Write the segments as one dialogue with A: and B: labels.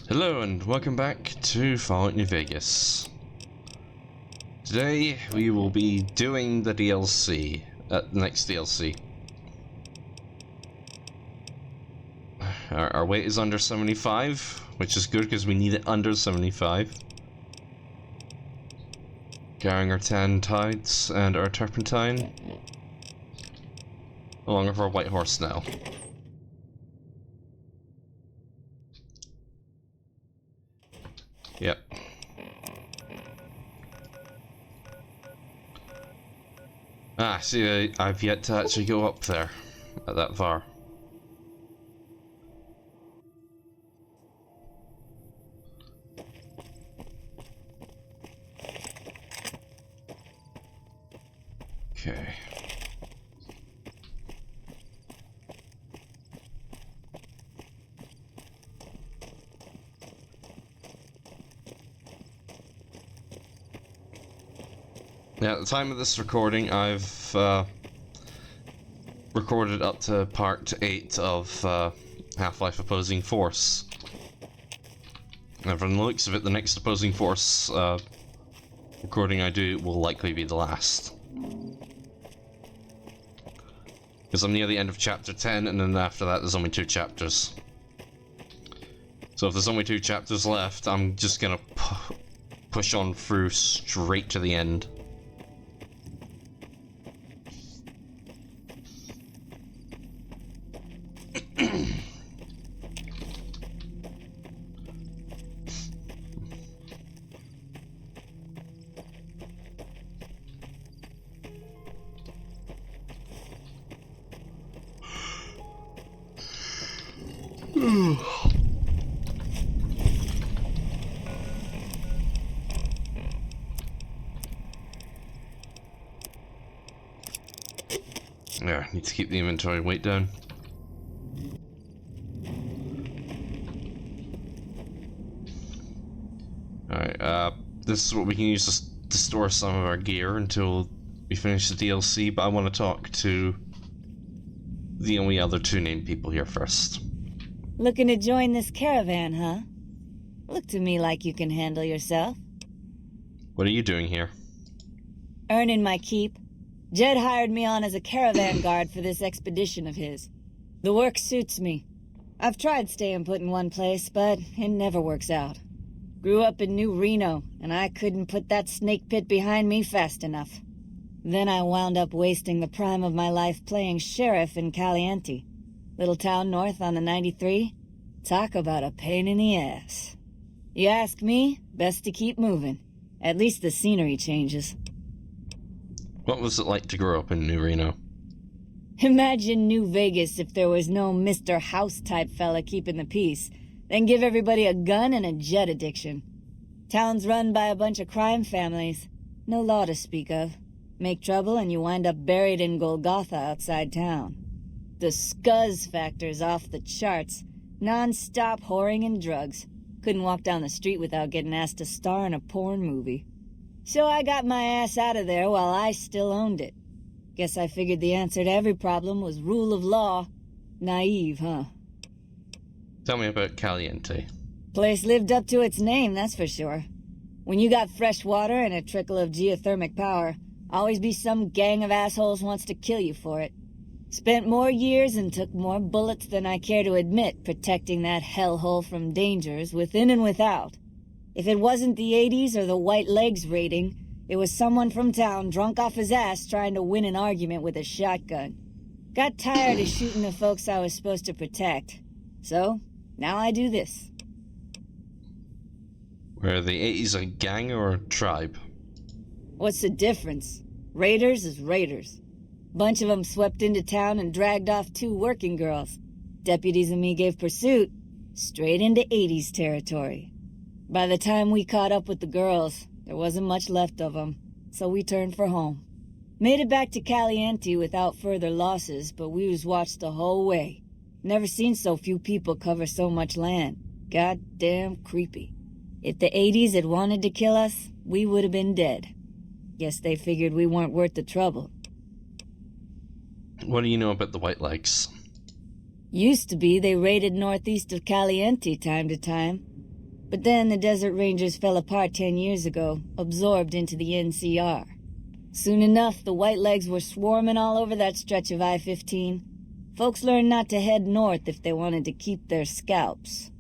A: Hello and welcome back to Fallout New Vegas. Today we will be doing the DLC, next DLC. Our weight is under 75, which is good because we need it under 75. Carrying our tan tides and our turpentine, along with our white horse now. Yep. See, I've yet to actually go up there, that far. Okay. Yeah, at the time of this recording, I've recorded up to part 8 of Half-Life Opposing Force. And from the looks of it, the next Opposing Force recording I do will likely be the last. Because I'm near the end of chapter 10, and then after that there's only 2 chapters. So if there's only 2 chapters left, I'm just gonna push on through straight to the end. Yeah, need to keep the inventory weight down. Alright, this is what we can use to store some of our gear until we finish the DLC, but I want to talk to the only other 2 named people here first.
B: Looking to join this caravan, huh? Look to me like you can handle yourself.
A: What are you doing here?
B: Earning my keep. Jed hired me on as a caravan guard for this expedition of his. The work suits me. I've tried staying put in one place, but it never works out. Grew up in New Reno, and I couldn't put that snake pit behind me fast enough. Then I wound up wasting the prime of my life playing sheriff in Caliente. Little town north on the 93. Talk about a pain in the ass. You ask me, best to keep moving. At least the scenery changes.
A: What was it like to grow up in New Reno?
B: Imagine New Vegas if there was no Mr. House-type fella keeping the peace, then give everybody a gun and a jet addiction. Town's run by a bunch of crime families. No law to speak of. Make trouble and you wind up buried in Golgotha outside town. The scuzz factor's off the charts. Non-stop whoring and drugs. Couldn't walk down the street without getting asked to star in a porn movie. So I got my ass out of there while I still owned it. Guess I figured the answer to every problem was rule of law. Naive, huh?
A: Tell me about Caliente.
B: Place lived up to its name, that's for sure. When you got fresh water and a trickle of geothermic power, always be some gang of assholes wants to kill you for it. Spent more years and took more bullets than I care to admit protecting that hellhole from dangers within and without. If it wasn't the 80s or the white legs raiding, it was someone from town drunk off his ass trying to win an argument with a shotgun. Got tired of shooting the folks I was supposed to protect. So, now I do this.
A: Were the 80s a gang or a tribe?
B: What's the difference? Raiders is raiders. Bunch of them swept into town and dragged off 2 working girls. Deputies and me gave pursuit, straight into 80s territory. By the time we caught up with the girls, there wasn't much left of them, so we turned for home. Made it back to Caliente without further losses, but we was watched the whole way. Never seen so few people cover so much land. Goddamn creepy. If the 80s had wanted to kill us, we would have been dead. Guess they figured we weren't worth the trouble.
A: What do you know about the White Legs?
B: Used to be they raided northeast of Caliente time to time. But then the Desert Rangers fell apart 10 years ago, absorbed into the NCR. Soon enough, the Whitelegs were swarming all over that stretch of I-15. Folks learned not to head north if they wanted to keep their scalps.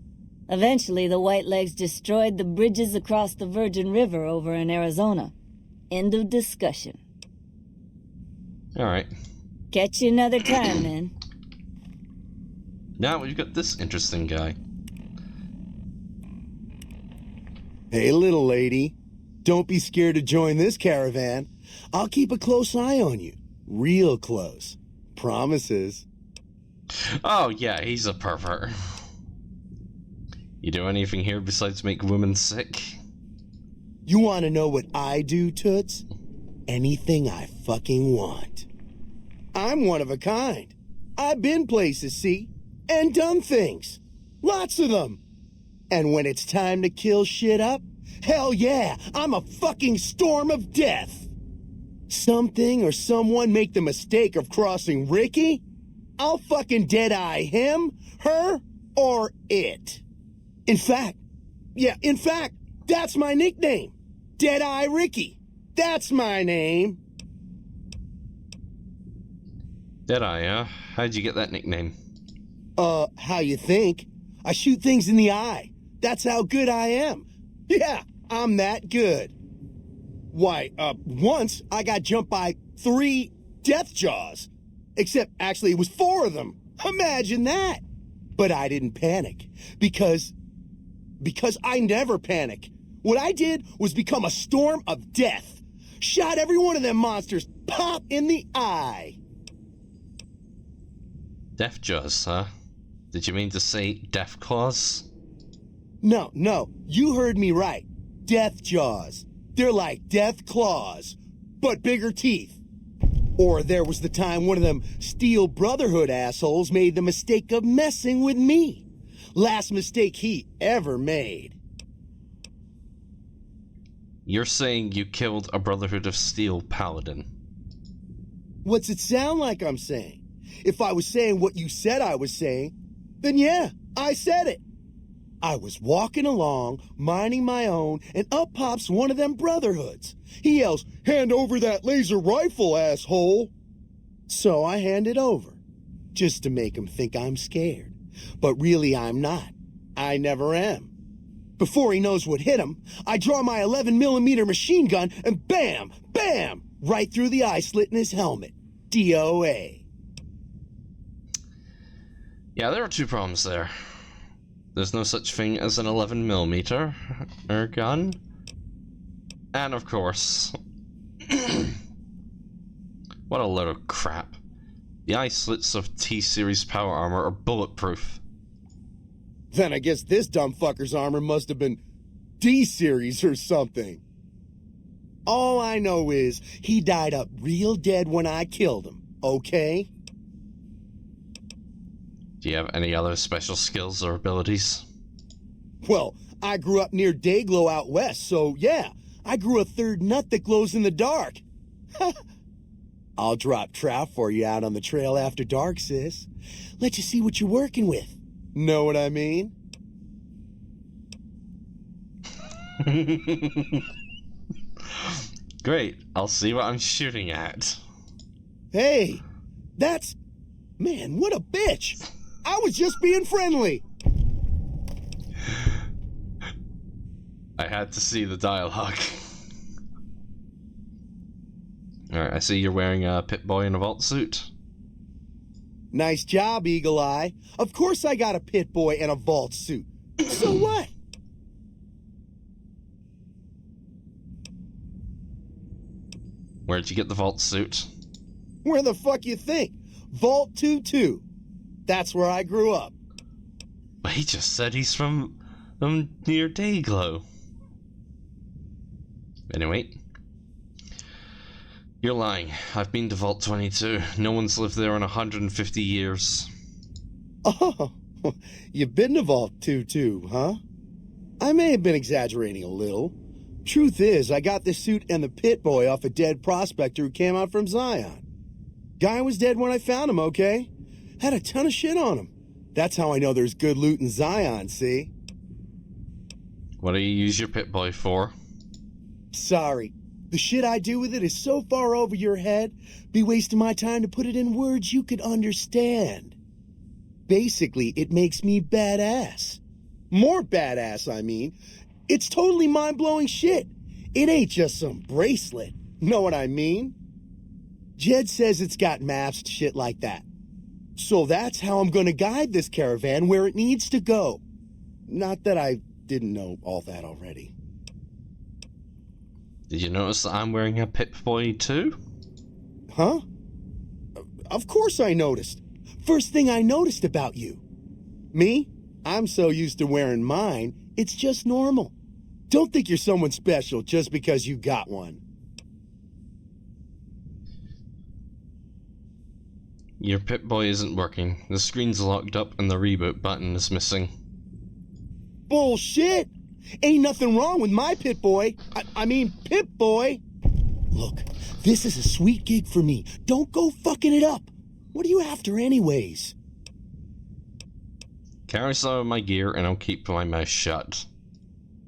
B: Eventually, the Whitelegs destroyed the bridges across the Virgin River over in Arizona. End of discussion.
A: Alright.
B: Catch you another time, then.
A: Now we've got this interesting guy.
C: Hey, little lady. Don't be scared to join this caravan. I'll keep a close eye on you. Real close. Promises.
A: Oh yeah, he's a pervert. You do anything here besides make women sick?
C: You want to know what I do, Toots? Anything I fucking want. I'm one of a kind. I've been places, see? And done things. Lots of them. And when it's time to kill shit up, hell yeah, I'm a fucking storm of death. Something or someone make the mistake of crossing Ricky, I'll fucking dead-eye him, her, or it. In fact, that's my nickname. Dead-Eye Ricky. That's my name.
A: Deadeye, huh? How'd you get that nickname?
C: How you think? I shoot things in the eye. That's how good I am. Yeah, I'm that good. Why, once I got jumped by 3 death jaws. Except, actually, it was 4 of them. Imagine that. But I didn't panic. Because I never panic. What I did was become a storm of death. Shot every one of them monsters pop in the eye.
A: Death jaws, huh? Did you mean to say death claws?
C: No, you heard me right. Death jaws. They're like death claws, but bigger teeth. Or there was the time one of them Steel Brotherhood assholes made the mistake of messing with me. Last mistake he ever made.
A: You're saying you killed a Brotherhood of Steel paladin.
C: What's it sound like I'm saying? If I was saying what you said I was saying, then yeah, I said it. I was walking along, minding my own, and up pops one of them Brotherhoods. He yells, "Hand over that laser rifle, asshole!" So I hand it over, just to make him think I'm scared. But really I'm not. I never am. Before he knows what hit him, I draw my 11mm machine gun and bam, bam, right through the eye slit in his helmet. DOA.
A: Yeah, there are 2 problems there. There's no such thing as an 11mm gun. And of course... what a load of crap. The eye slits of T-Series power armor are bulletproof.
C: Then I guess this dumb fucker's armor must have been D-Series or something. All I know is he died up real dead when I killed him, okay?
A: Do you have any other special skills or abilities?
C: Well, I grew up near Dayglow out west, so yeah, I grew a 3rd nut that glows in the dark. I'll drop trout for you out on the trail after dark, sis. Let you see what you're working with. Know what I mean?
A: Great, I'll see what I'm shooting at.
C: Hey, that's... Man, what a bitch! I was just being friendly!
A: I had to see the dialogue. Alright, I see you're wearing a Pit-Boy in a vault suit.
C: Nice job, Eagle Eye. Of course I got a Pit-Boy and a vault suit. So what?
A: Where'd you get the vault suit?
C: Where the fuck you think? Vault 2-2. That's where I grew up.
A: But he just said he's from near Dayglow. Anyway. You're lying. I've been to Vault 22. No one's lived there in 150 years.
C: Oh, you've been to Vault 2-2, huh? I may have been exaggerating a little. Truth is, I got this suit and the Pit-Boy off a dead prospector who came out from Zion. Guy was dead when I found him, okay? Had a ton of shit on him. That's how I know there's good loot in Zion, see?
A: What do you use your Pip-Boy for?
C: Sorry. The shit I do with it is so far over your head, be wasting my time to put it in words you could understand. Basically, it makes me badass. More badass, I mean. It's totally mind-blowing shit. It ain't just some bracelet. Know what I mean? Jed says it's got maps and shit like that. So that's how I'm gonna guide this caravan where it needs to go. Not that I didn't know all that already.
A: Did you notice that I'm wearing a Pip-Boy too?
C: Huh? Of course I noticed. First thing I noticed about you. Me? I'm so used to wearing mine, it's just normal. Don't think you're someone special just because you got one.
A: Your Pip-Boy isn't working. The screen's locked up and the reboot button is missing.
C: Bullshit! Ain't nothing wrong with my Pip-Boy. I mean, Pip-Boy! Look, this is a sweet gig for me. Don't go fucking it up. What are you after anyways?
A: Carry some of my gear and I'll keep my mouth shut.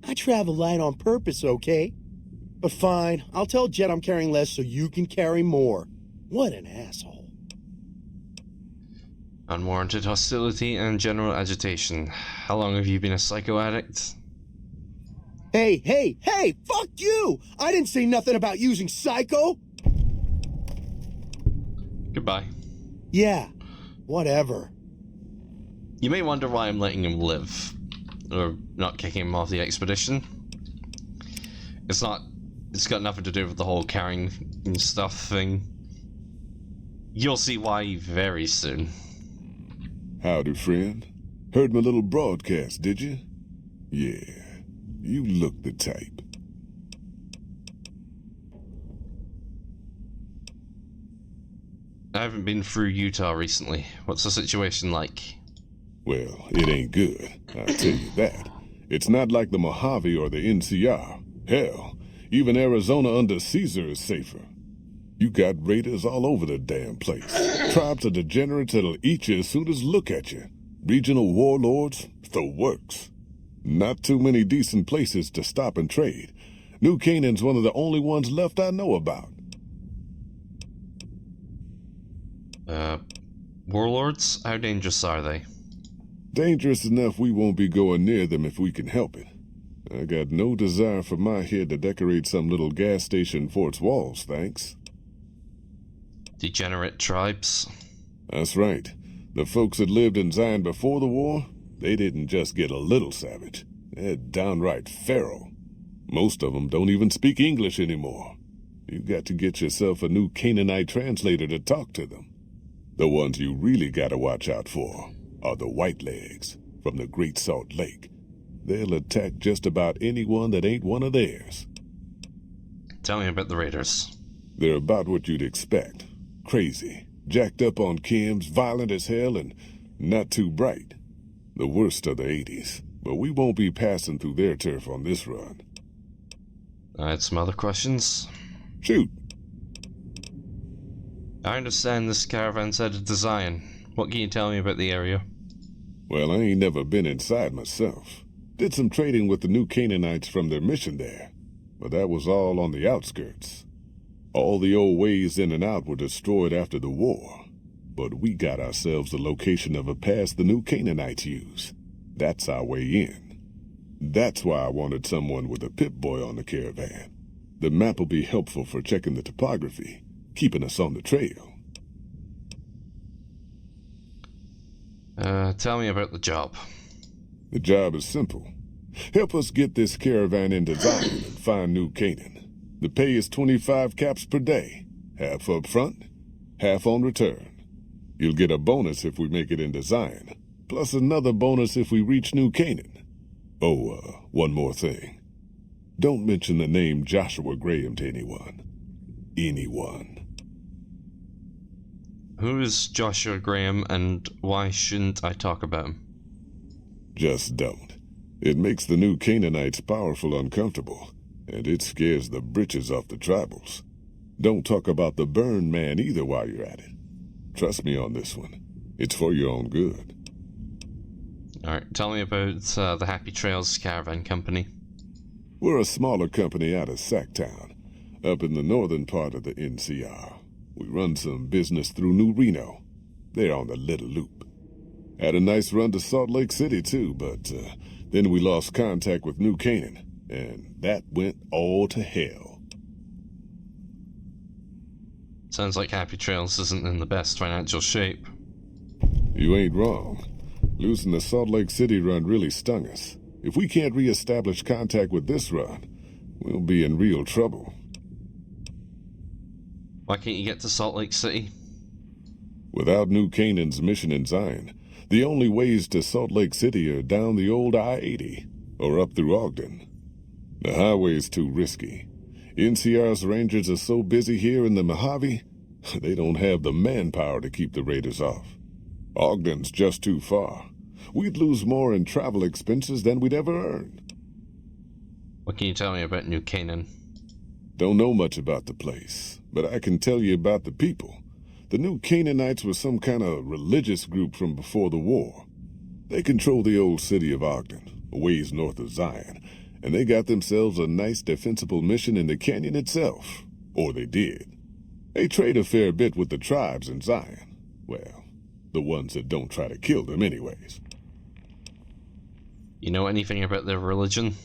C: I travel light on purpose, okay? But fine, I'll tell Jet I'm carrying less so you can carry more. What an asshole.
A: Unwarranted hostility and general agitation. How long have you been a psycho addict?
C: Hey, fuck you! I didn't say nothing about using psycho!
A: Goodbye.
C: Yeah, whatever.
A: You may wonder why I'm letting him live, or not kicking him off the expedition. It's got nothing to do with the whole carrying and stuff thing. You'll see why very soon.
D: Howdy, friend. Heard my little broadcast, did you? Yeah, you look the type.
A: I haven't been through Utah recently. What's the situation like?
D: Well, it ain't good, I'll tell you that. It's not like the Mojave or the NCR. Hell, even Arizona under Caesar is safer. You got raiders all over the damn place. Tribes of degenerates that'll eat you as soon as look at you. Regional warlords, the works. Not too many decent places to stop and trade. New Canaan's one of the only ones left I know about.
A: Warlords? How dangerous are they?
D: Dangerous enough we won't be going near them if we can help it. I got no desire for my head to decorate some little gas station fort's walls, thanks.
A: Degenerate tribes?
D: That's right. The folks that lived in Zion before the war, they didn't just get a little savage. They're downright feral. Most of them don't even speak English anymore. You got to get yourself a new Canaanite translator to talk to them. The ones you really gotta watch out for are the Whitelegs from the Great Salt Lake. They'll attack just about anyone that ain't one of theirs.
A: Tell me about the raiders.
D: They're about what you'd expect. Crazy, jacked up on chems, violent as hell, and not too bright. The worst of the 80s, but we won't be passing through their turf on this run.
A: I had some other questions.
D: Shoot.
A: I understand this caravan's headed to Zion. What can you tell me about the area?
D: Well, I ain't never been inside myself. Did some trading with the new Canaanites from their mission there, but that was all on the outskirts. All the old ways in and out were destroyed after the war, but we got ourselves the location of a pass the new Canaanites use. That's our way in. That's why I wanted someone with a Pip-Boy on the caravan. The map will be helpful for checking the topography, keeping us on the trail.
A: Tell me about the job.
D: The job is simple. Help us get this caravan into Zion and find New Canaan. The pay is 25 caps per day, half up front, half on return. You'll get a bonus if we make it into Zion, plus another bonus if we reach New Canaan. Oh, one more thing. Don't mention the name Joshua Graham to anyone. Anyone.
A: Who is Joshua Graham and why shouldn't I talk about him?
D: Just don't. It makes the new Canaanites powerful uncomfortable, and it scares the britches off the tribals. Don't talk about the burn man either while you're at it. Trust me on this one. It's for your own good.
A: Alright, tell me about the Happy Trails Caravan Company.
D: We're a smaller company out of Sacktown, up in the northern part of the NCR. We run some business through New Reno. They're on the Little Loop. Had a nice run to Salt Lake City, too, but then we lost contact with New Canaan, and that went all to hell.
A: Sounds like Happy Trails isn't in the best financial shape.
D: You ain't wrong. Losing the Salt Lake City run really stung us. If we can't re-establish contact with this run, we'll be in real trouble.
A: Why can't you get to Salt Lake City?
D: Without New Canaan's mission in Zion, the only ways to Salt Lake City are down the old I-80 or up through Ogden. The highway's too risky. NCR's rangers are so busy here in the Mojave, they don't have the manpower to keep the raiders off. Ogden's just too far. We'd lose more in travel expenses than we'd ever earn.
A: What can you tell me about New Canaan?
D: Don't know much about the place, but I can tell you about the people. The New Canaanites were some kind of religious group from before the war. They control the old city of Ogden, a ways north of Zion, and they got themselves a nice defensible mission in the canyon itself. Or they did. They trade a fair bit with the tribes in Zion. Well, the ones that don't try to kill them anyways.
A: You know anything about their religion?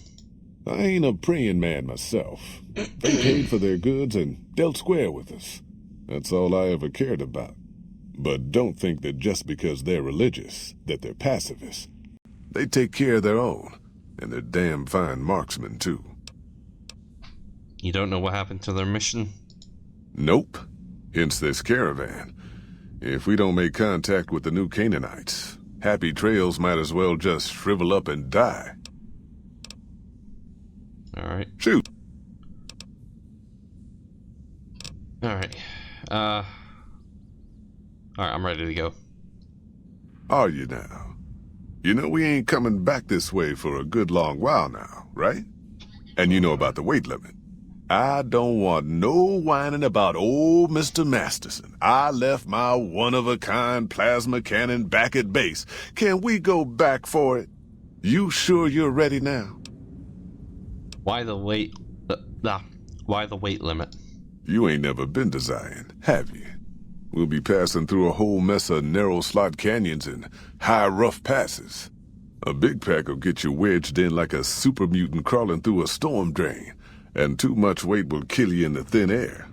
D: I ain't a praying man myself. They paid for their goods and dealt square with us. That's all I ever cared about. But don't think that just because they're religious, that they're pacifists. They take care of their own, and they're damn fine marksmen, too.
A: You don't know what happened to their mission?
D: Nope. Hence this caravan. If we don't make contact with the New Canaanites, Happy Trails might as well just shrivel up and die.
A: Alright.
D: Shoot!
A: Alright. Alright, I'm ready to go.
D: Are you now? You know we ain't coming back this way for a good long while now, right? And you know about the weight limit. I don't want no whining about old Mr. Masterson. I left my one-of-a-kind plasma cannon back at base. Can we go back for it? You sure you're ready now?
A: Why the weight... why the weight limit?
D: You ain't never been to Zion, have you? We'll be passing through a whole mess of narrow slot canyons and high rough passes. A big pack will get you wedged in like a super mutant crawling through a storm drain, and too much weight will kill you in the thin air.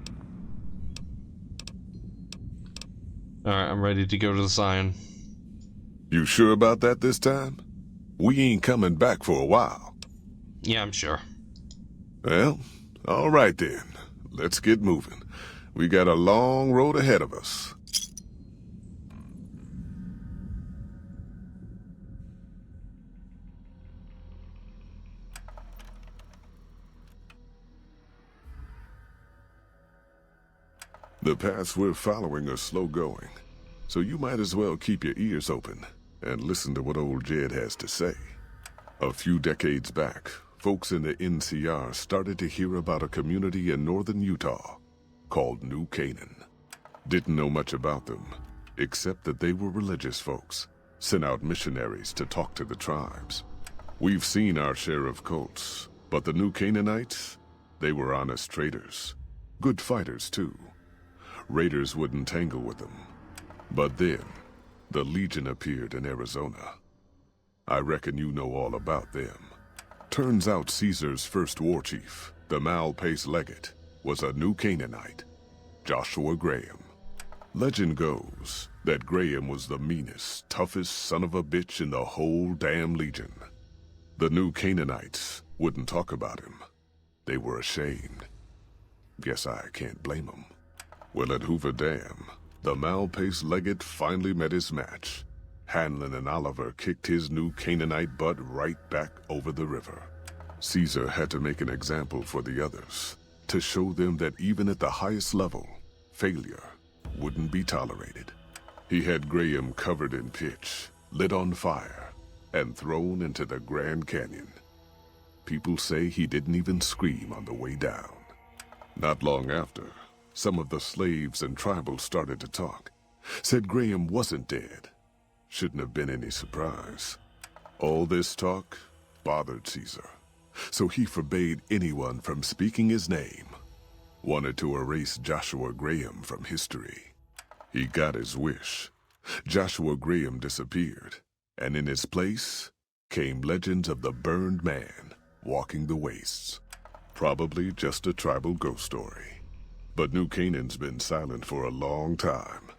A: Alright, I'm ready to go to the Zion.
D: You sure about that this time? We ain't coming back for a while.
A: Yeah, I'm sure.
D: Well, all right then. Let's get moving. We got a long road ahead of us. The paths we're following are slow going, so you might as well keep your ears open and listen to what old Jed has to say. A few decades back, folks in the NCR started to hear about a community in northern Utah called New Canaan. Didn't know much about them, except that they were religious folks, sent out missionaries to talk to the tribes. We've seen our share of cults, but the New Canaanites, they were honest traders. Good fighters, too. Raiders wouldn't tangle with them. But then, the Legion appeared in Arizona. I reckon you know all about them. Turns out Caesar's first war chief, the Malpace legate, was a New Canaanite, Joshua Graham. Legend goes that Graham was the meanest, toughest son of a bitch in the whole damn Legion. The New Canaanites wouldn't talk about him. They were ashamed. Guess I can't blame them. Well, at Hoover Dam, the Malpace legate finally met his match. Hanlon and Oliver kicked his New Canaanite butt right back over the river. Caesar had to make an example for the others, to show them that even at the highest level, failure wouldn't be tolerated. He had Graham covered in pitch, lit on fire, and thrown into the Grand Canyon. People say he didn't even scream on the way down. Not long after, some of the slaves and tribals started to talk. Said Graham wasn't dead. Shouldn't have been any surprise. All this talk bothered Caesar. so he forbade anyone from speaking his name. Wanted to erase Joshua Graham from history. He got his wish. Joshua Graham disappeared, and in his place came legends of the burned man walking the wastes. Probably just a tribal ghost story. But New Canaan's been silent for a long time.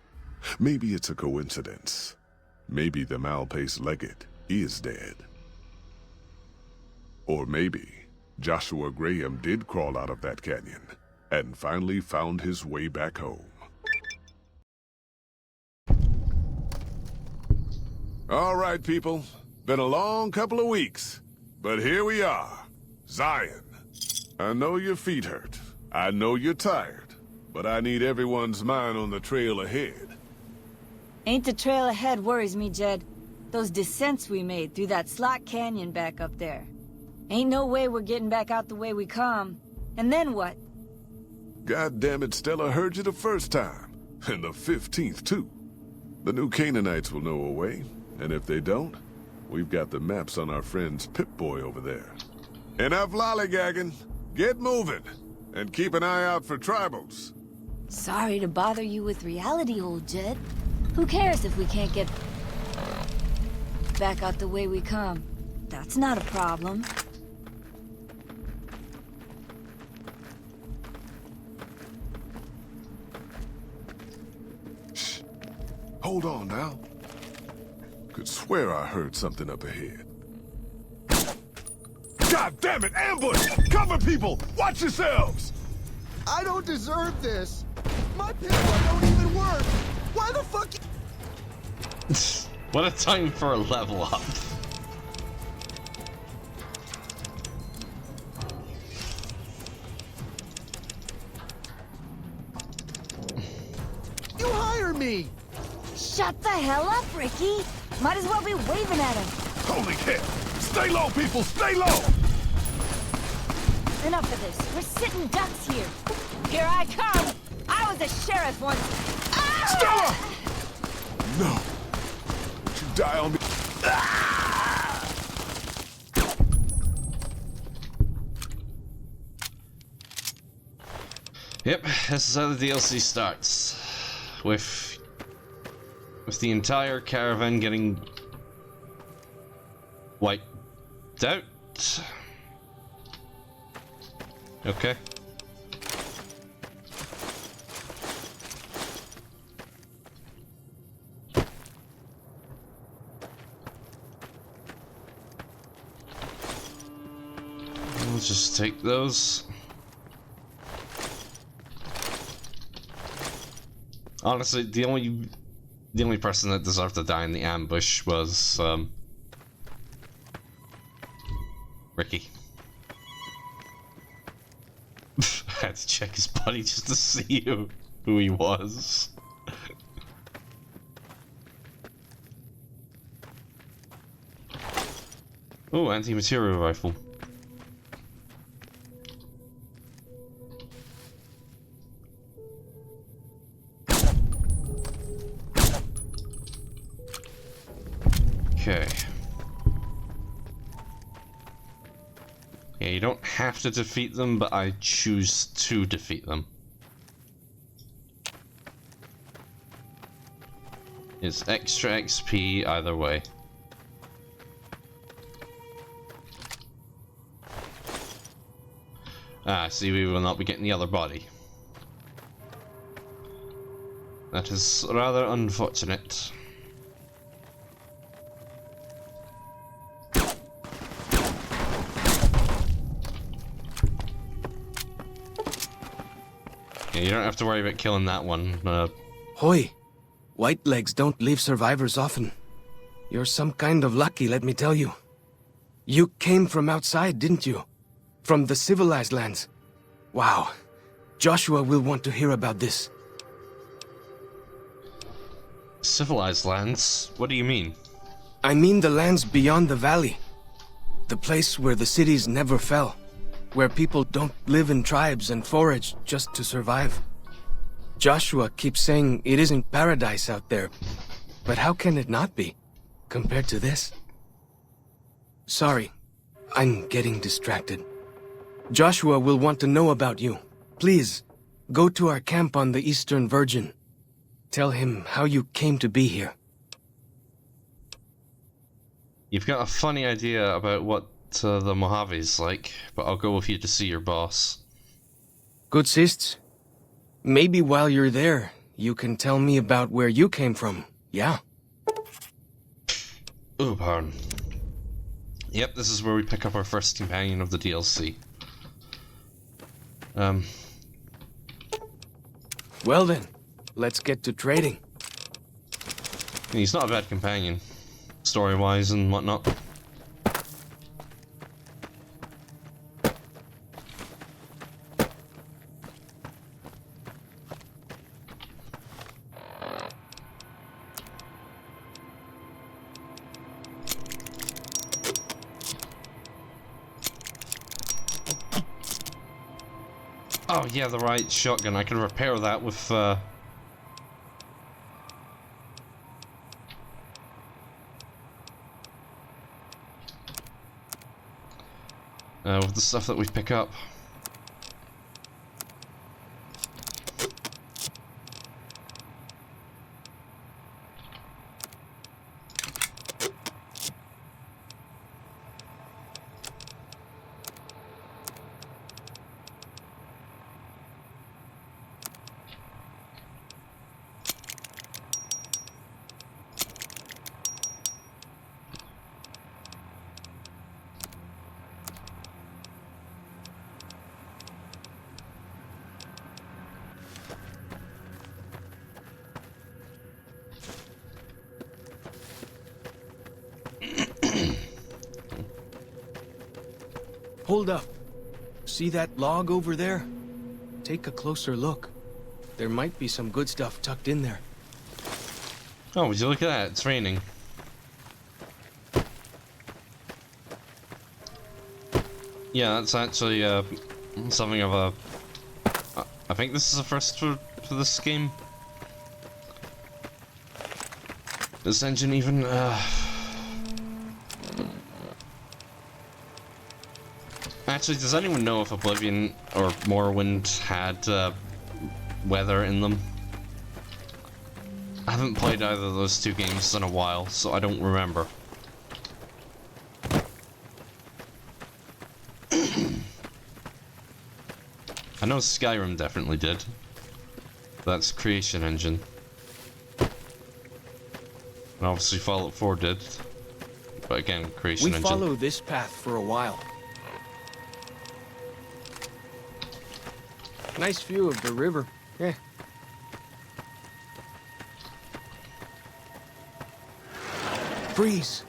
D: Maybe it's a coincidence. Maybe the Malpace Legate is dead. Or maybe Joshua Graham did crawl out of that canyon and finally found his way back home. All right, people. Been a long couple of weeks, but here we are. Zion. I know your feet hurt. I know you're tired, but I need everyone's mind on the trail ahead.
B: Ain't the trail ahead worries me, Jed. Those descents we made through that slot canyon back up there. Ain't no way we're getting back out the way we come. And then what?
D: God damn it, Stella heard you the first time. And the 15th, too. The new Canaanites will know a way, and if they don't, we've got the maps on our friend's Pip-Boy over there. Enough lollygagging. Get moving, and keep an eye out for tribals.
B: Sorry to bother you with reality, old Jed. Who cares if we can't get back out the way we come? That's not a problem.
D: Shh. Hold on now. Could swear I heard something up ahead. God damn it! Ambush! Cover people! Watch yourselves!
C: I don't deserve this. My Pip-Boy don't even work. Why the fuck?
A: What a time for a level up.
C: You hire me.
B: Shut the hell up, Ricky. Might as well be waving at him.
D: Holy hell! Stay low, people! Stay low!
B: Enough of this. We're sitting ducks here. Here I come. I was a sheriff once.
D: Stella! No. Don't you die on me.
A: Yep, this is how the DLC starts. With the entire caravan getting wiped out. Okay. We'll just take those. Honestly, the only person that deserved to die in the ambush was Ricky. I had to check his body just to see who he was. Oh, anti-material rifle. Okay. Yeah, you don't have to defeat them, but I choose to defeat them. It's extra XP either way. Ah, see, we will not be getting the other body. That is rather unfortunate. Yeah, you don't have to worry about killing that one.
E: Hoy, white legs don't leave survivors often. You're some kind of lucky, let me tell you. You came from outside, didn't you? From the civilized lands. Wow. Joshua will want to hear about this.
A: Civilized lands? What do you mean?
E: I mean the lands beyond the valley. The place where the cities never fell. Where people don't live in tribes and forage just to survive. Joshua keeps saying it isn't paradise out there. But how can it not be, compared to this? Sorry, I'm getting distracted. Joshua will want to know about you. Please, go to our camp on the Eastern Virgin. Tell him how you came to be here.
A: You've got a funny idea about what the Mojave's like, but I'll go with you to see your boss.
E: Good sists. Maybe while you're there, you can tell me about where you came from, yeah?
A: Oh, pardon. Yep, this is where we pick up our first companion of the DLC.
E: Well then, let's get to trading.
A: He's not a bad companion, story-wise and whatnot. Oh yeah, the right shotgun. I can repair that with the stuff that we pick up.
E: Hold up. See that log over there? Take a closer look. There might be some good stuff tucked in there.
A: Oh, would you look at that? It's raining. Yeah, that's actually something of a... I think this is a first for this game. This engine even... Actually, does anyone know if Oblivion or Morrowind had weather in them? I haven't played either of those two games in a while, so I don't remember. I know Skyrim definitely did. That's Creation Engine. And obviously Fallout 4 did. But again, Creation Engine.
E: We follow this path for a while. Nice view of the river. Yeah. Freeze!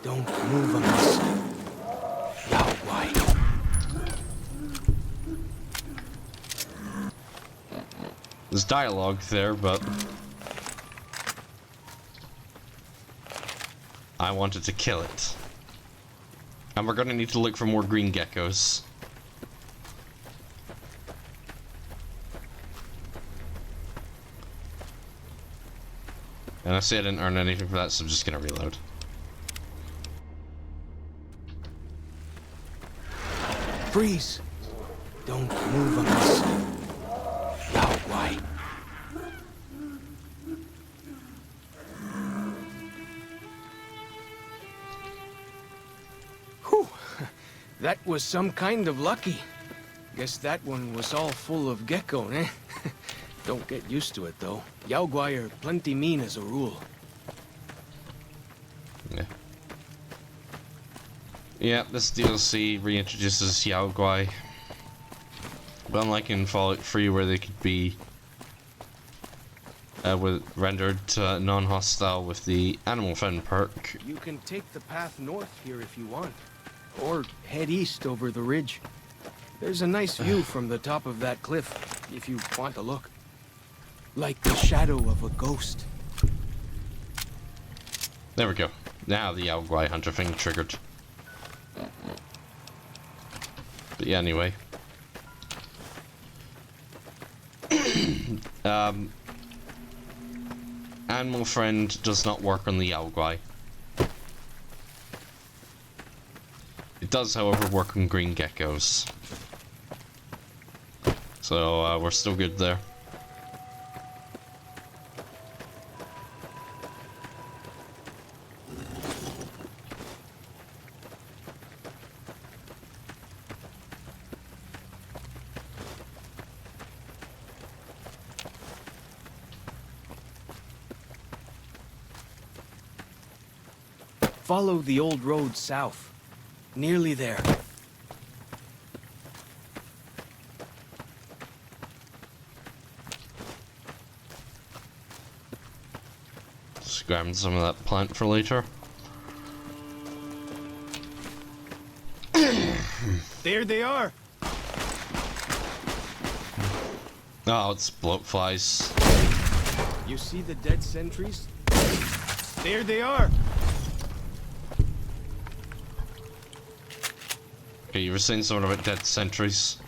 E: Don't move on us. Yahweh.
A: There's dialogue there, but I wanted to kill it. And we're gonna need to look for more green geckos. And I say I didn't earn anything for that, so I'm just gonna reload.
E: Freeze! Don't move on us. Yahweh. Whew! That was some kind of lucky. Guess that one was all full of gecko, eh? Don't get used to it, though. Yaoguai are plenty mean as a rule.
A: Yeah. Yeah, this DLC reintroduces Yaoguai. But unlike in Fallout 3 where they could be rendered non-hostile with the Animal Friend perk.
E: You can take the path north here if you want. Or head east over the ridge. There's a nice view from the top of that cliff, if you want to look. Like the shadow of a ghost.
A: There we go. Now the Yaoguai hunter thing triggered. But yeah, anyway. Animal Friend does not work on the Yaoguai. It does, however, work on green geckos. So we're still good there.
E: Follow the old road south. Nearly there.
A: Just grabbing some of that plant for later.
E: There they are.
A: Oh, it's bloat flies.
E: You see the dead sentries? There they are.
A: Okay, you were saying something about dead sentries.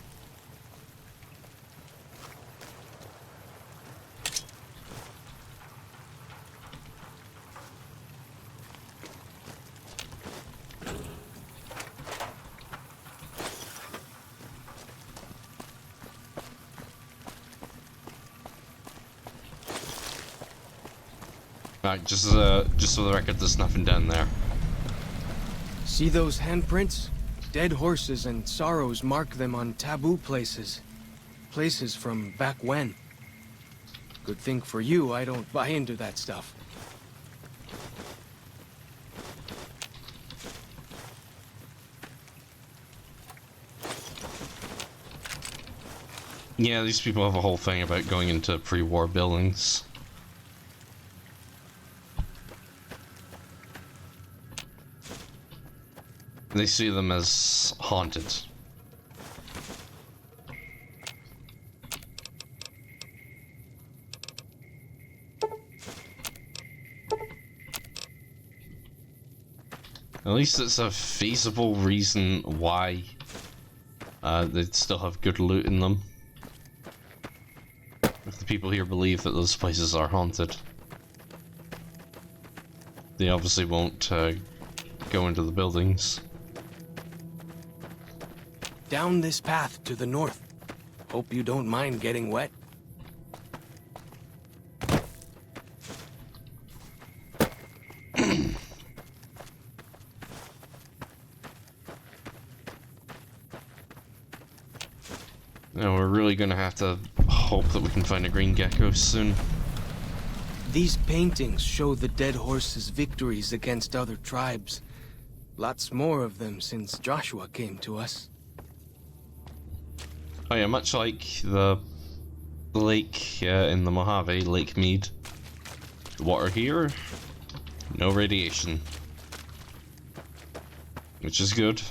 A: Alright, just for the record, there's nothing down there.
E: See those handprints? Dead horses and sorrows mark them on taboo places. Places from back when. Good thing for you, I don't buy into that stuff.
A: Yeah, these people have a whole thing about going into pre-war buildings. They see them as haunted. At least it's a feasible reason why they'd still have good loot in them. If the people here believe that those places are haunted, they obviously won't go into the buildings.
E: Down this path to the north. Hope you don't mind getting wet.
A: Now we're really gonna have to hope that we can find a green gecko soon.
E: These paintings show the dead horses' victories against other tribes. Lots more of them since Joshua came to us.
A: Oh yeah, much like the lake in the Mojave, Lake Mead. The water here, no radiation. Which is good.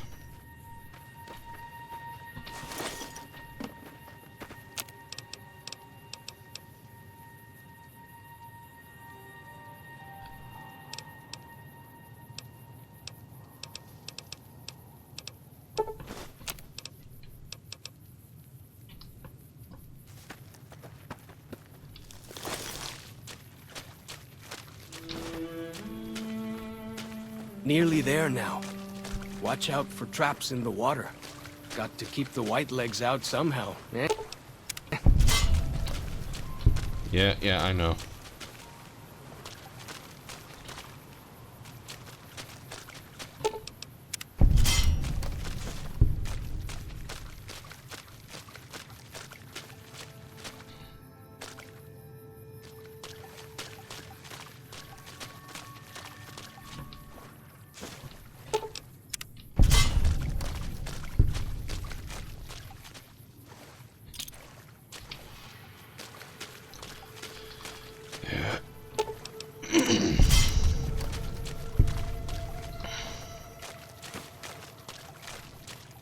E: Nearly there now. Watch out for traps in the water. Got to keep the white legs out somehow, eh?
A: Yeah, I know.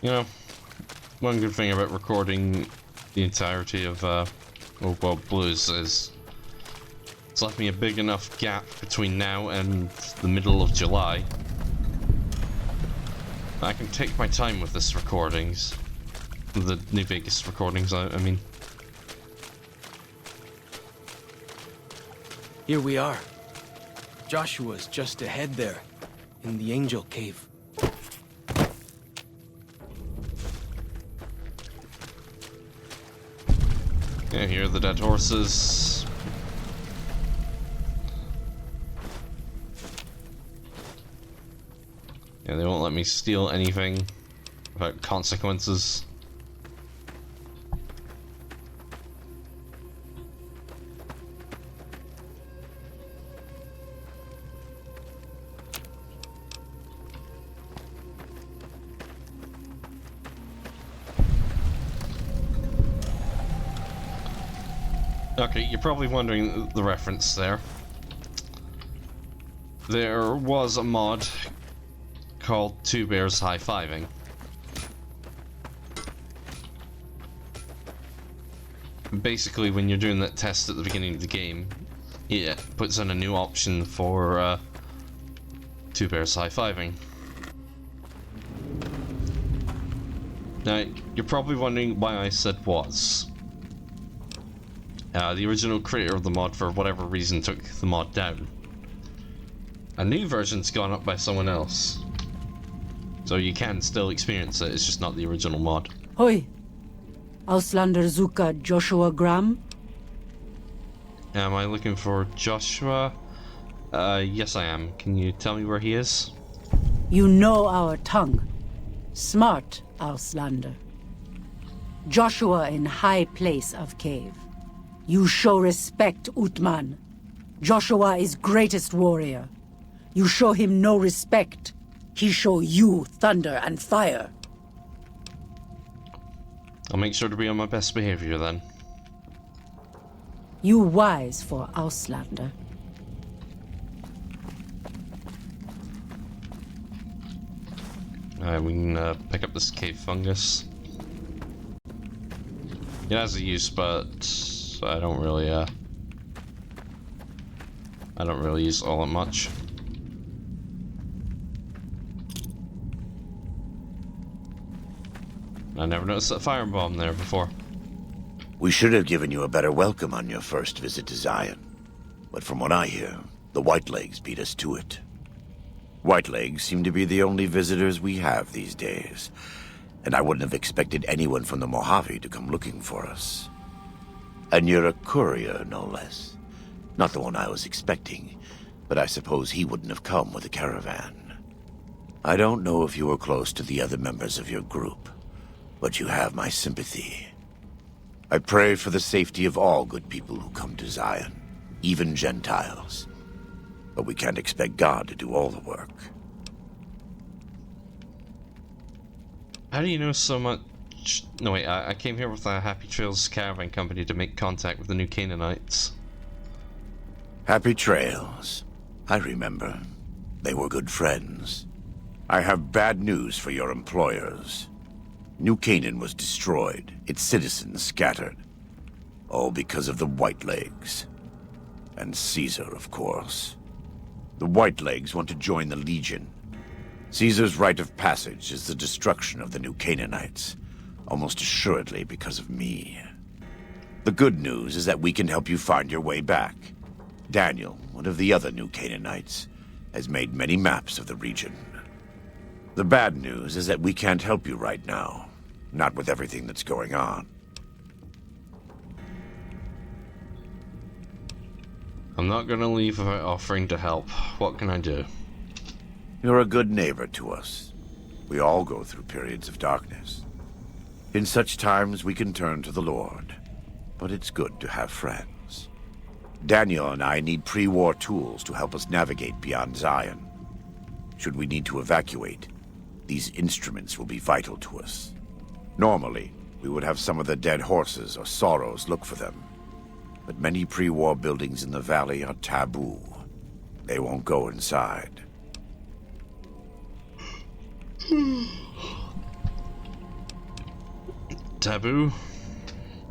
A: You know, one good thing about recording the entirety of Old World Blues is it's left me a big enough gap between now and the middle of July. I can take my time with this recordings. The New Vegas recordings, I mean.
E: Here we are. Joshua's just ahead there, in the Angel Cave.
A: Yeah, here are the dead horses. Yeah, they won't let me steal anything without consequences. Okay, you're probably wondering the reference there. There was a mod called Two Bears High-Fiving. Basically, when you're doing that test at the beginning of the game, it puts in a new option for Two Bears High-Fiving. Now, you're probably wondering why I said was. The original creator of the mod, for whatever reason, took the mod down. A new version's gone up by someone else. So you can still experience it, it's just not the original mod.
F: Hoi. Auslander Zuka Joshua Graham?
A: Am I looking for Joshua? Yes I am. Can you tell me where he is?
F: You know our tongue. Smart, Auslander. Joshua in high place of cave. You show respect, Utman. Joshua is greatest warrior. You show him no respect. He show you thunder and fire.
A: I'll make sure to be on my best behavior then.
F: You wise for Auslander.
A: We can pick up this cave fungus. It has a use, but I don't really use all that much. I never noticed that firebomb there before.
G: We should have given you a better welcome on your first visit to Zion. But from what I hear, the Whitelegs beat us to it. Whitelegs seem to be the only visitors we have these days, and I wouldn't have expected anyone from the Mojave to come looking for us. And you're a courier, no less. Not the one I was expecting, but I suppose he wouldn't have come with a caravan. I don't know if you were close to the other members of your group, but you have my sympathy. I pray for the safety of all good people who come to Zion, even Gentiles. But we can't expect God to do all the work.
A: How do you know so much? No wait, I came here with a Happy Trails caravan company to make contact with the new Canaanites.
G: Happy Trails. I remember. They were good friends. I have bad news for your employers. New Canaan was destroyed, its citizens scattered. All because of the Whitelegs. And Caesar, of course. The Whitelegs want to join the Legion. Caesar's rite of passage is the destruction of the new Canaanites, almost assuredly because of me. The good news is that we can help you find your way back. Daniel, one of the other new Canaanites, has made many maps of the region. The bad news is that we can't help you right now, not with everything that's going on.
A: I'm not gonna leave without offering to help. What can I do?
G: You're a good neighbor to us. We all go through periods of darkness. In such times, we can turn to the Lord. But it's good to have friends. Daniel and I need pre-war tools to help us navigate beyond Zion. Should we need to evacuate, these instruments will be vital to us. Normally, we would have some of the dead horses or sorrows look for them. But many pre-war buildings in the valley are taboo. They won't go inside.
A: Taboo?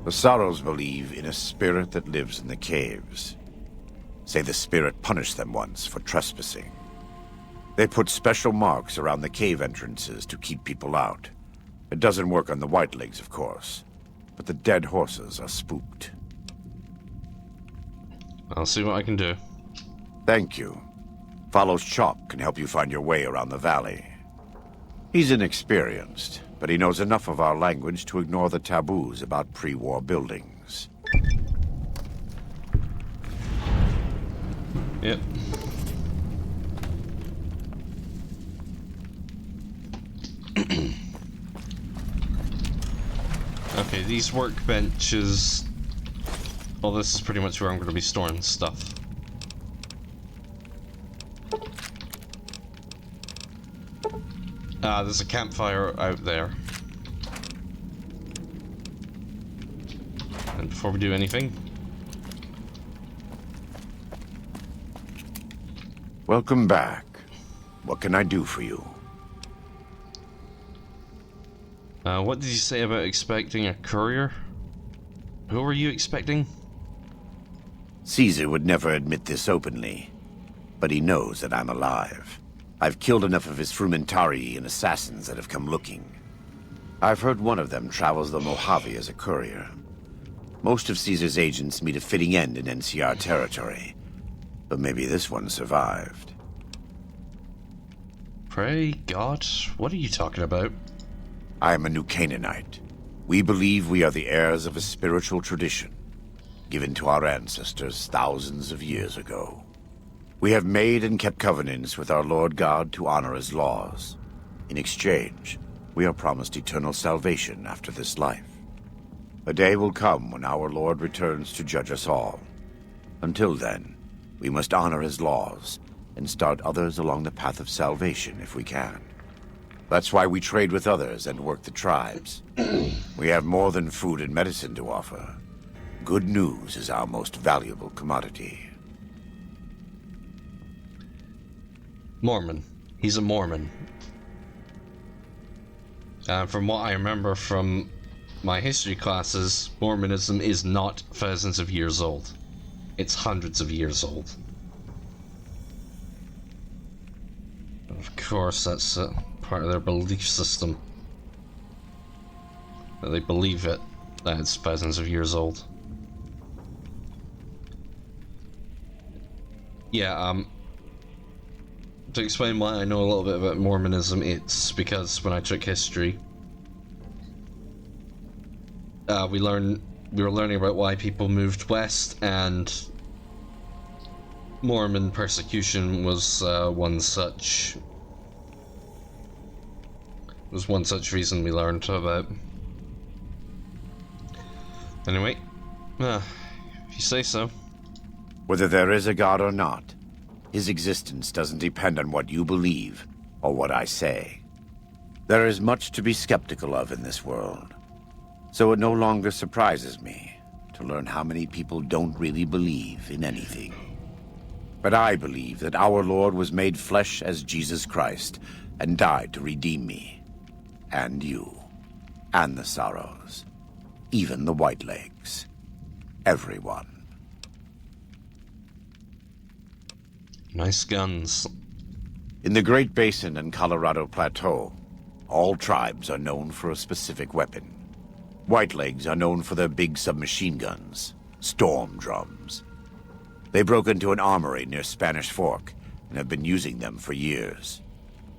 G: The Sorrows believe in a spirit that lives in the caves. Say the spirit punished them once for trespassing. They put special marks around the cave entrances to keep people out. It doesn't work on the Whitelegs, of course, but the dead horses are spooked.
A: I'll see what I can do.
G: Thank you. Follows Chalk can help you find your way around the valley. He's inexperienced, but he knows enough of our language to ignore the taboos about pre-war buildings.
A: Yep. Okay, these workbenches... Well, this is pretty much where I'm going to be storing stuff. There's a campfire out there. And before we do anything...
G: Welcome back. What can I do for you?
A: What did you say about expecting a courier? Who were you expecting?
G: Caesar would never admit this openly, but he knows that I'm alive. I've killed enough of his Frumentari and assassins that have come looking. I've heard one of them travels the Mojave as a courier. Most of Caesar's agents meet a fitting end in NCR territory, but maybe this one survived.
A: Pray God, what are you talking about?
G: I am a new Canaanite. We believe we are the heirs of a spiritual tradition, given to our ancestors thousands of years ago. We have made and kept covenants with our Lord God to honor his laws. In exchange, we are promised eternal salvation after this life. A day will come when our Lord returns to judge us all. Until then, we must honor his laws and start others along the path of salvation if we can. That's why we trade with others and work the tribes. We have more than food and medicine to offer. Good news is our most valuable commodity.
A: Mormon. He's a Mormon. From what I remember from my history classes, Mormonism is not thousands of years old. It's hundreds of years old. Of course, that's part of their belief system. That they believe it, that it's thousands of years old. Yeah, to explain why I know a little bit about Mormonism, it's because when I took history, we were learning about why people moved west, and Mormon persecution was one such reason we learned about. Anyway, if you say so.
G: Whether there is a God or not, his existence doesn't depend on what you believe or what I say. There is much to be skeptical of in this world, so it no longer surprises me to learn how many people don't really believe in anything. But I believe that our Lord was made flesh as Jesus Christ and died to redeem me, and you, and the Sorrows, even the Whitelegs, everyone.
A: Nice guns.
G: In the Great Basin and Colorado Plateau, all tribes are known for a specific weapon. Whitelegs are known for their big submachine guns, storm drums. They broke into an armory near Spanish Fork and have been using them for years.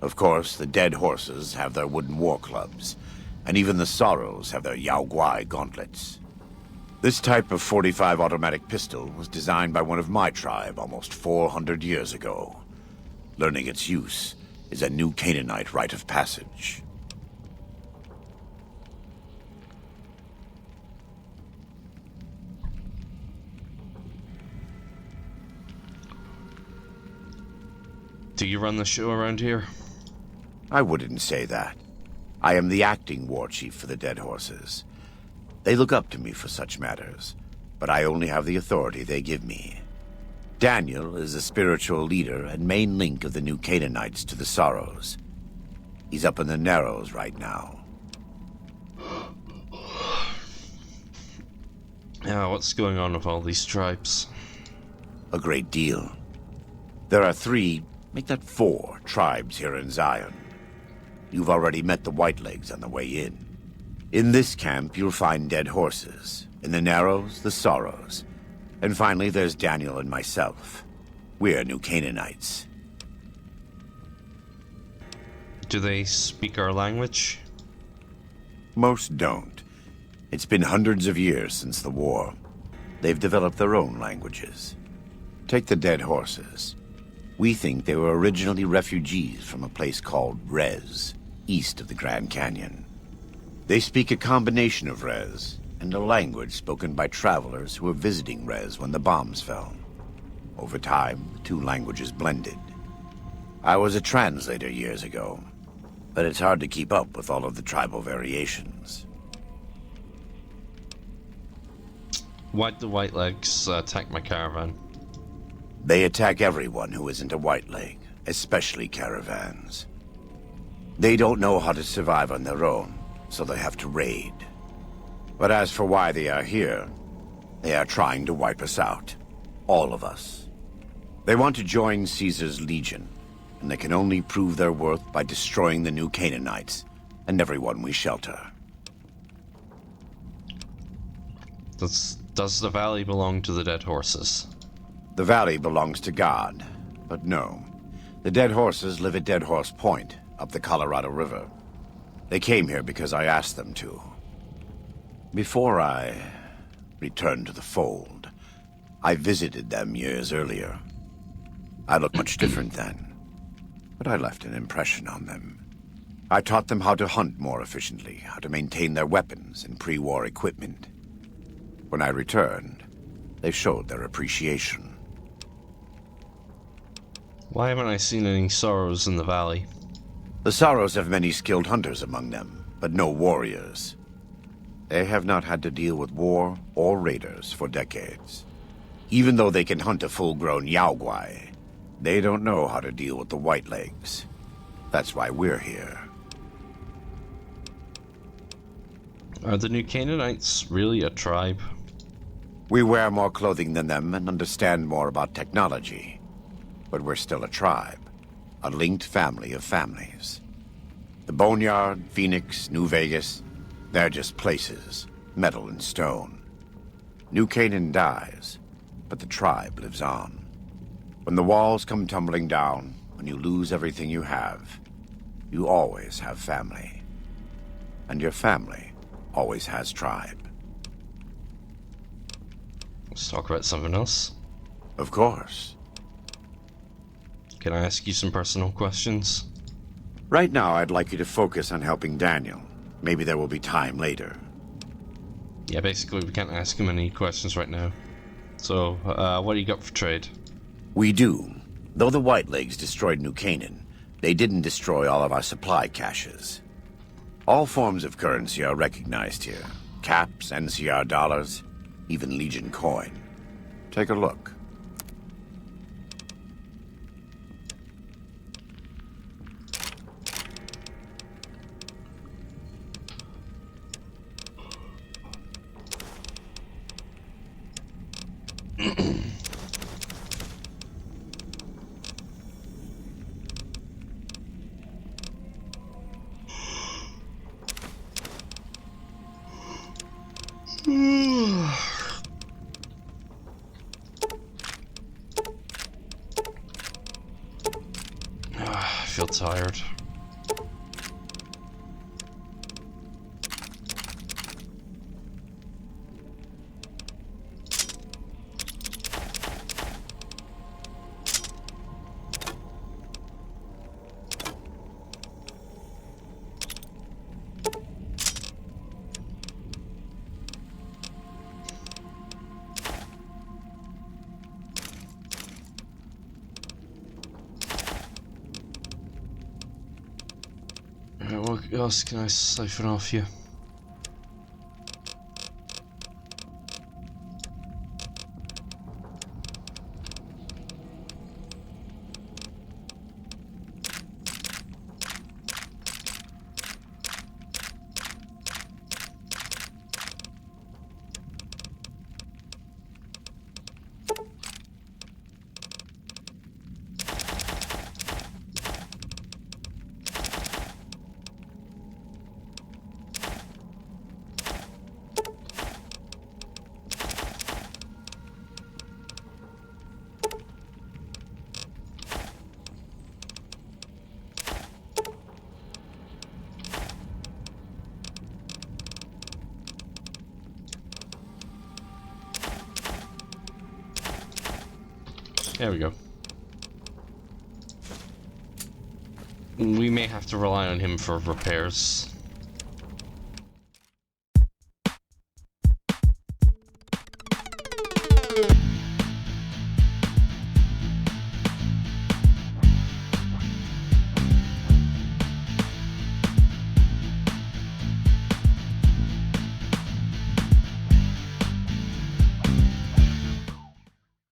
G: Of course, the Dead Horses have their wooden war clubs, and even the Sorrows have their Yao Guai gauntlets. This type of .45 automatic pistol was designed by one of my tribe almost 400 years ago. Learning its use is a new Canaanite rite of passage.
A: Do you run the show around here?
G: I wouldn't say that. I am the acting war chief for the Dead Horses. They look up to me for such matters, but I only have the authority they give me. Daniel is the spiritual leader and main link of the new Canaanites to the Sorrows. He's up in the Narrows right now.
A: Yeah, what's going on with all these tribes?
G: A great deal. There are 3, make that 4, tribes here in Zion. You've already met the Whitelegs on the way in. In this camp, you'll find Dead Horses. In the Narrows, the Sorrows. And finally, there's Daniel and myself. We're new Canaanites.
A: Do they speak our language?
G: Most don't. It's been hundreds of years since the war. They've developed their own languages. Take the dead horses. We think they were originally refugees from a place called Rez, east of the Grand Canyon. They speak a combination of Rez and a language spoken by travelers who were visiting Rez when the bombs fell. Over time, the two languages blended. I was a translator years ago, but it's hard to keep up with all of the tribal variations.
A: Why'd the White Legs attack my caravan?
G: They attack everyone who isn't a white leg, especially caravans. They don't know how to survive on their own, so they have to raid. But as for why they are here, they are trying to wipe us out. All of us. They want to join Caesar's Legion, and they can only prove their worth by destroying the new Canaanites and everyone we shelter.
A: Does the valley belong to the dead horses?
G: The valley belongs to God, but no. The dead horses live at Dead Horse Point, up the Colorado River. They came here because I asked them to. Before I returned to the fold, I visited them years earlier. I looked much different then, but I left an impression on them. I taught them how to hunt more efficiently, how to maintain their weapons and pre-war equipment. When I returned, they showed their appreciation.
A: Why haven't I seen any sorrows in the valley?
G: The Sorrows have many skilled hunters among them, but no warriors. They have not had to deal with war or raiders for decades. Even though they can hunt a full-grown Yaoguai, they don't know how to deal with the White Legs. That's why we're here.
A: Are the new Canaanites really a tribe?
G: We wear more clothing than them and understand more about technology. But we're still a tribe, a linked family of families. The Boneyard, Phoenix, New Vegas, they're just places, metal and stone. New Canaan dies, but the tribe lives on. When the walls come tumbling down, when you lose everything you always have family. And your family always has tribe.
A: Let's talk about something else.
G: Of course.
A: Can I ask you some personal questions?
G: Right now, I'd like you to focus on helping Daniel. Maybe there will be time later.
A: Yeah, basically we can't ask him any questions right now. So, what do you got for trade?
G: We do. Though the White Legs destroyed New Canaan, they didn't destroy all of our supply caches. All forms of currency are recognized here. Caps, NCR dollars, even Legion coin. Take a look.
A: I feel tired. What else can I siphon off you? There we go. We may have to rely on him for repairs.